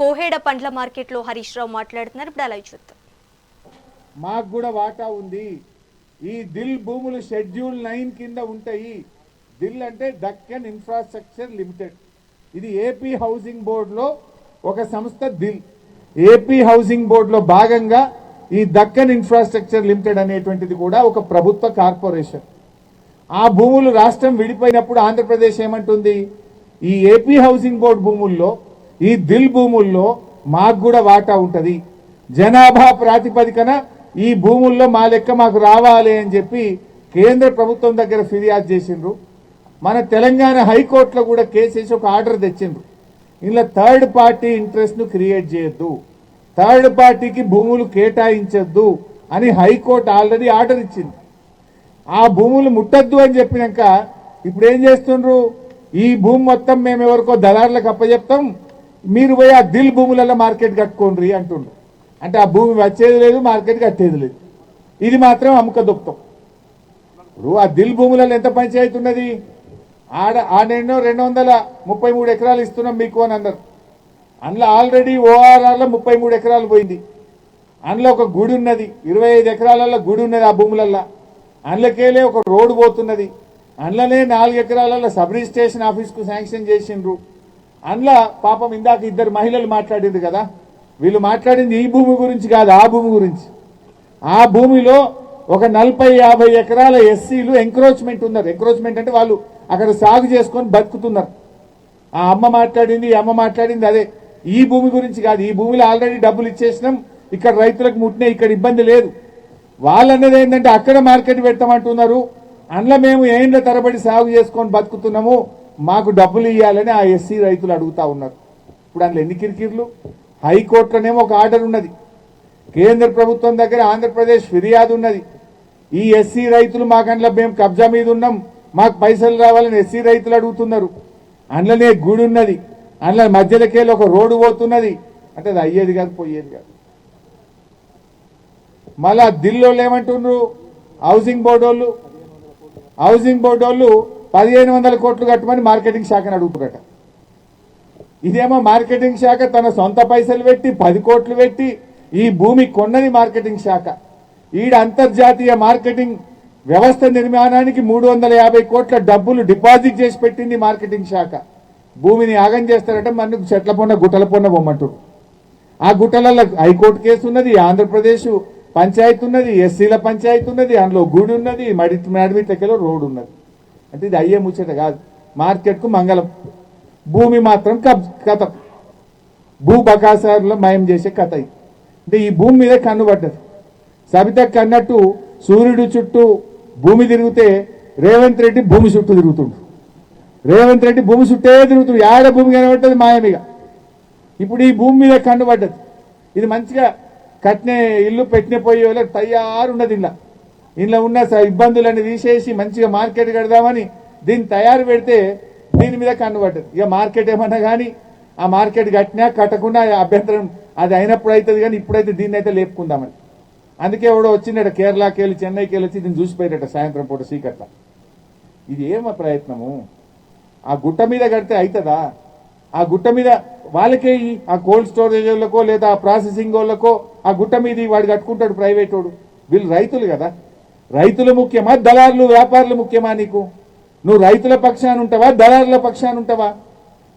కోహేడ పండ్ల మార్కెట్లో హరీష్ రావు మాట్లాడుతున్నారు. ఇప్పుడు అలా చూద్దాం. మాకు కూడా వాటా ఉంది. ఈ దిల్ భూములు షెడ్యూల్ 9 కింద ఉంటాయి. దిల్ అంటే దక్కన్ ఇన్ఫ్రాస్ట్రక్చర్ లిమిటెడ్. ఇది ఏపీ హౌసింగ్ బోర్డులో ఒక సంస్థ. దిల్ ఏపీ హౌసింగ్ బోర్డులో భాగంగా ఈ దక్కన్ ఇన్ఫ్రాస్ట్రక్చర్ లిమిటెడ్ అనేటువంటిది కూడా ఒక ప్రభుత్వ కార్పొరేషన్. ఆ భూములు రాష్ట్రం విడిపోయినప్పుడు ఆంధ్రప్రదేశ్ ఏమంటుంది, ఈ ఏపీ హౌసింగ్ బోర్డు భూముల్లో ఈ దిల్ భూముల్లో మాకు కూడా వాటా ఉంటుంది, జనాభా ప్రాతిపదికన ఈ భూముల్లో మా లెక్క మాకు రావాలి అని చెప్పి కేంద్ర ప్రభుత్వం దగ్గర ఫిర్యాదు చేసిండ్రు. మన తెలంగాణ హైకోర్టులో కూడా కేసేసి ఒక ఆర్డర్ తెచ్చిండ్రు. ఇలా థర్డ్ పార్టీ ఇంట్రెస్ట్ను క్రియేట్ చేయొద్దు, థర్డ్ పార్టీకి భూములు కేటాయించొద్దు అని హైకోర్టు ఆల్రెడీ ఆర్డర్ ఇచ్చింది. ఆ భూములు ముట్టద్దు అని చెప్పినాక ఇప్పుడు ఏం చేస్తుండ్రు, ఈ భూమి మొత్తం మేము ఎవరికో దళారులకు అప్పచెప్తాం, మీరు పోయి ఆ దిల్ భూములలో మార్కెట్ కట్టుకోండి అంటుండ్రు. అంటే ఆ భూమి వచ్చేది లేదు, మార్కెట్ కట్టేది లేదు. ఇది మాత్రం అమ్ముక దొక్కుతాం. ఇప్పుడు ఆ దిల్ భూములలో ఎంత పంచాయతీ ఉన్నది, ఆడెన్నో 233 ఎకరాలు ఇస్తున్నాం మీకు అని అన్నారు. అందులో ఆల్రెడీ ఓఆర్ఆర్లో 33 ఎకరాలు పోయింది. అందులో ఒక గుడి ఉన్నది, 25 ఎకరాలలో గుడి ఉన్నది ఆ భూములల్లో. అందులోకెళ్ళే ఒక రోడ్డు పోతున్నది. అందులోనే 4 ఎకరాలలో సబ్ రిజిస్ట్రేషన్ ఆఫీస్కు శాంక్షన్ చేసిండ్రు. అందులో పాపం ఇందాక 2 మహిళలు మాట్లాడింది కదా, వీళ్ళు మాట్లాడింది ఈ భూమి గురించి కాదు, ఆ భూమి గురించి. ఆ భూమిలో ఒక 40-50 ఎకరాల ఎస్సీలు ఎంక్రోచ్మెంట్ ఉన్నారు. ఎంక్రోచ్మెంట్ అంటే వాళ్ళు అక్కడ సాగు చేసుకొని బతుకుతున్నారు. ఆ అమ్మ మాట్లాడింది, ఈ అమ్మ మాట్లాడింది అదే. ఈ భూమి గురించి కాదు. ఈ భూమిలో ఆల్రెడీ డబ్బులు ఇచ్చేసినాం, ఇక్కడ రైతులకు ముట్టినాయి, ఇక్కడ ఇబ్బంది లేదు. వాళ్ళన్నది ఏంటంటే అక్కడ మార్కెట్ పెడతామంటున్నారు, అందులో మేము ఏండ్ల తరబడి సాగు చేసుకొని బతుకుతున్నాము, మాకు డబ్బులు ఇవ్వాలని ఆ ఎస్సీ రైతులు అడుగుతా ఉన్నారు. ఇప్పుడు అందులో ఎన్ని కిరికిర్లు. హైకోర్టులోనేమో ఒక ఆర్డర్ ఉన్నది, కేంద్ర ప్రభుత్వం దగ్గర ఆంధ్రప్రదేశ్ ఫిర్యాదు ఉన్నది. ఈ ఎస్సీ రైతులు మాకంట్లో మేము కబ్జా మీద ఉన్నాం, మాకు పైసలు రావాలని ఎస్సీ రైతులు అడుగుతున్నారు. అందులోనే గుడి ఉన్నది, అందులో మధ్యలోకెళ్ళి ఒక రోడ్డు పోతున్నది. అంటే అది అయ్యేది కాదు, పోయేది కాదు. మళ్ళా దిల్లోళ్ళు ఏమంటున్నారు, హౌసింగ్ బోర్డు వాళ్ళు 1500 కోట్లు కట్టమని మార్కెటింగ్ శాఖను అడుగుతున్నారట. ఇదేమో మార్కెటింగ్ శాఖ తన సొంత పైసలు పెట్టి 10 కోట్లు పెట్టి ఈ భూమి కొన్నది మార్కెటింగ్ శాఖ. ఈడ అంతర్జాతీయ మార్కెటింగ్ వ్యవస్థ నిర్మాణానికి 350 కోట్ల డబ్బులు డిపాజిట్ చేసి పెట్టింది మార్కెటింగ్ శాఖ. భూమిని ఆగం చేస్తారంటే మనకు చెట్ల పొన్న గుట్టల పొన్న బొమ్మంటారు. ఆ గుట్టలలో హైకోర్టు కేసు ఉన్నది, ఆంధ్రప్రదేశ్ పంచాయతీ ఉన్నది, ఎస్సీల పంచాయతీ ఉన్నది, అందులో గుడి ఉన్నది, మేడమిట్లకెలో రోడ్డు ఉన్నది. అంటే ఇది అయ్యే ముచ్చట కాదు. మార్కెట్కు మంగళం, భూమి మాత్రం కథ, భూ బకాసారులో మయం చేసే కథ. అంటే ఈ భూమి మీద కన్ను పడ్డది. సబితకు అన్నట్టు సూర్యుడు చుట్టూ భూమి తిరిగితే రేవంత్ రెడ్డి భూమి చుట్టూ తిరుగుతుండు. రేవంత్ రెడ్డి భూమి చుట్టే తిరుగుతుండు, ఏడ భూమి కనబడ్డది మాయమిగా. ఇప్పుడు ఈ భూమి మీద కన్ను పడ్డది. ఇది మంచిగా కట్నే ఇల్లు పెట్టిన పోయే తయారున్నది. ఇంట్లో ఉన్న ఇబ్బందులన్నీ తీసేసి మంచిగా మార్కెట్ కడదామని దీన్ని తయారు పెడితే దీని మీద కన్ను పడ్డది. ఇక మార్కెట్ ఏమన్నా కానీ ఆ మార్కెట్ కట్టినా కట్టకుండా అభ్యంతరం అది అయినప్పుడు అవుతుంది, కానీ ఇప్పుడైతే దీన్ని అయితే లేపుకుందామని. అందుకే ఎవడో వచ్చిందట కేరళకి వెళ్ళి చెన్నైకి వెళ్ళి వచ్చి దీన్ని చూసిపోయాడట సాయంత్రం పూట సీకట్ల. ఇది ఏమ ప్రయత్నము? ఆ గుట్ట మీద కడితే అవుతుందా? ఆ గుట్ట మీద వాళ్ళకే ఆ కోల్డ్ స్టోరేజ్ వాళ్ళకో లేదా ఆ ప్రాసెసింగ్ వాళ్ళకో ఆ గుట్ట మీద వాడు కట్టుకుంటాడు ప్రైవేట్ వాడు. వీళ్ళు రైతులు కదా. రైతులు ముఖ్యమా, దళారులు వ్యాపారులు ముఖ్యమా నీకు? నువ్వు రైతుల పక్షాన ఉంటావా, దళారుల పక్షాన ఉంటావా?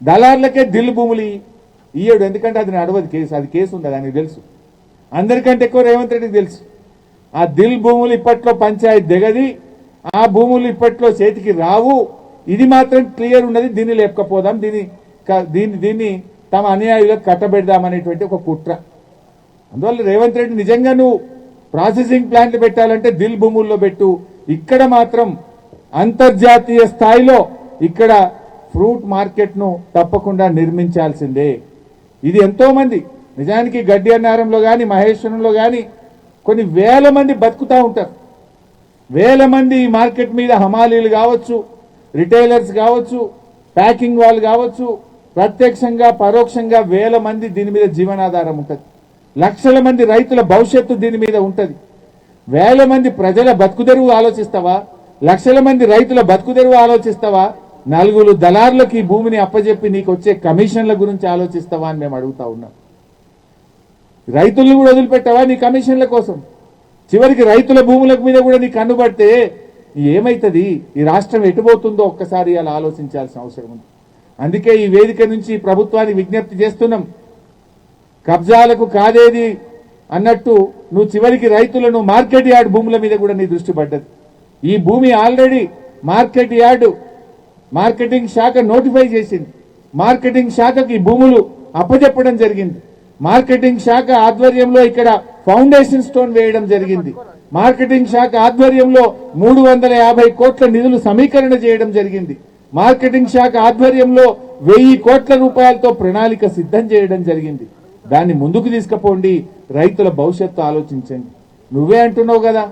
దళారులకే దిల్లు భూములు ఇయ్యడు, ఎందుకంటే అది నడవదు కేసు. అది కేసు ఉంది, దానికి తెలుసు. అందరికంటే ఎక్కువ రేవంత్ రెడ్డికి తెలుసు. ఆ దిల్ భూములు ఇప్పట్లో పంచాయతీ దిగది, ఆ భూములు ఇప్పట్లో చేతికి రావు. ఇది మాత్రం క్లియర్ ఉన్నది. దీన్ని లేపకపోదాం, దీన్ని తమ అనుయాయులకు కట్టబెడదామనేటువంటి ఒక కుట్ర. అందువల్ల రేవంత్ రెడ్డి నిజంగా నువ్వు ప్రాసెసింగ్ ప్లాంట్లు పెట్టాలంటే దిల్ భూముల్లో పెట్టు. ఇక్కడ మాత్రం అంతర్జాతీయ స్థాయిలో ఇక్కడ ఫ్రూట్ మార్కెట్ను తప్పకుండా నిర్మించాల్సిందే. ఇది ఎంతో మంది నిజానికి గడ్డి అన్నారంలో కానీ మహేశ్వరంలో కానీ కొన్ని వేల మంది బతుకుతూ ఉంటారు. వేల మంది ఈ మార్కెట్ మీద హమాలీలు కావచ్చు, రిటైలర్స్ కావచ్చు, ప్యాకింగ్ వాళ్ళు కావచ్చు, ప్రత్యక్షంగా పరోక్షంగా వేల మంది దీని మీద జీవనాధారం ఉంటుంది. లక్షల మంది రైతుల భవిష్యత్తు దీని మీద ఉంటుంది. వేల మంది ప్రజల బతుకుదెరువు ఆలోచిస్తావా? లక్షల మంది రైతుల బతుకుదెరువు ఆలోచిస్తావా? నలుగురు దళారులకు ఈ భూమిని అప్పజెప్పి నీకు వచ్చే కమిషన్ల గురించి ఆలోచిస్తావా అని మేము అడుగుతా ఉన్నాం. రైతులను కూడా వదిలిపెట్టావా నీ కమిషన్ల కోసం? చివరికి రైతుల భూముల మీద కూడా నీ కన్నుబడితే ఏమైతుంది? ఈ రాష్ట్రం ఎటుపోతుందో ఒక్కసారి అలా ఆలోచించాల్సిన అవసరం ఉంది. అందుకే ఈ వేదిక నుంచి ప్రభుత్వానికి విజ్ఞప్తి చేస్తున్నాం. కబ్జాలకు కాదేది అన్నట్టు నువ్వు చివరికి రైతులను మార్కెట్ యార్డ్ భూముల మీద కూడా నీ దృష్టి పడ్డది. ఈ భూమి ఆల్రెడీ మార్కెట్ యార్డ్ మార్కెటింగ్ శాఖ నోటిఫై చేసింది. మార్కెటింగ్ శాఖకి ఈ భూములు అప్పచెప్పడం జరిగింది. మార్కెటింగ్ శాఖ ఆధ్వర్యంలో ఇక్కడ ఫౌండేషన్ స్టోన్ వేయడం జరిగింది. మార్కెటింగ్ శాఖ ఆధ్వర్యంలో 350 కోట్ల నిధులు సమీకరణ చేయడం జరిగింది. మార్కెటింగ్ శాఖ ఆధ్వర్యంలో 1000 కోట్ల రూపాయలతో ప్రణాళిక సిద్ధం చేయడం జరిగింది. దాన్ని ముందుకు తీసుకుపోండి, రైతుల భవిష్యత్తు ఆలోచించండి. నువ్వే అంటున్నావు కదా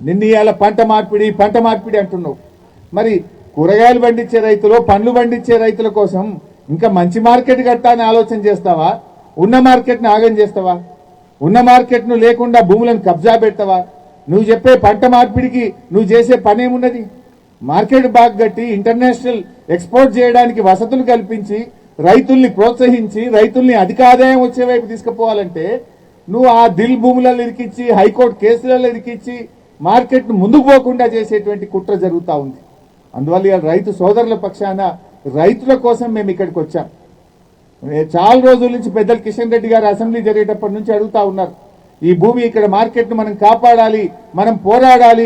నిన్న ఇవాళ పంట మార్పిడి అంటున్నావు. మరి కూరగాయలు పండించే రైతులు, పండ్లు పండించే రైతుల కోసం ఇంకా మంచి మార్కెట్ కట్టాలని ఆలోచన చేస్తావా? ఉన్న మార్కెట్ను ఆగం చేస్తావా? ఉన్న మార్కెట్ను లేకుండా భూములను కబ్జా పెడతావా? నువ్వు చెప్పే పంట మార్పిడికి నువ్వు చేసే పని ఏమున్నది? మార్కెట్ బాగా కట్టి ఇంటర్నేషనల్ ఎక్స్పోర్ట్ చేయడానికి వసతులు కల్పించి రైతుల్ని ప్రోత్సహించి రైతుల్ని అధిక ఆదాయం వచ్చే వైపు తీసుకుపోవాలంటే నువ్వు ఆ దిల్ భూములలో ఇరికిచ్చి హైకోర్టు కేసులలో ఇరికిచ్చి మార్కెట్ను ముందుకు పోకుండా చేసేటువంటి కుట్ర జరుగుతూ ఉంది. అందువల్ల ఇవాళ రైతు సోదరుల పక్షాన రైతుల కోసం మేము ఇక్కడికి వచ్చాం. చాలా రోజుల నుంచి పెద్దలు కిషన్ రెడ్డి గారు అసెంబ్లీ జరిగేటప్పటి నుంచి అడుగుతా ఉన్నారు, ఈ భూమి ఇక్కడ మార్కెట్ను మనం కాపాడాలి, మనం పోరాడాలి,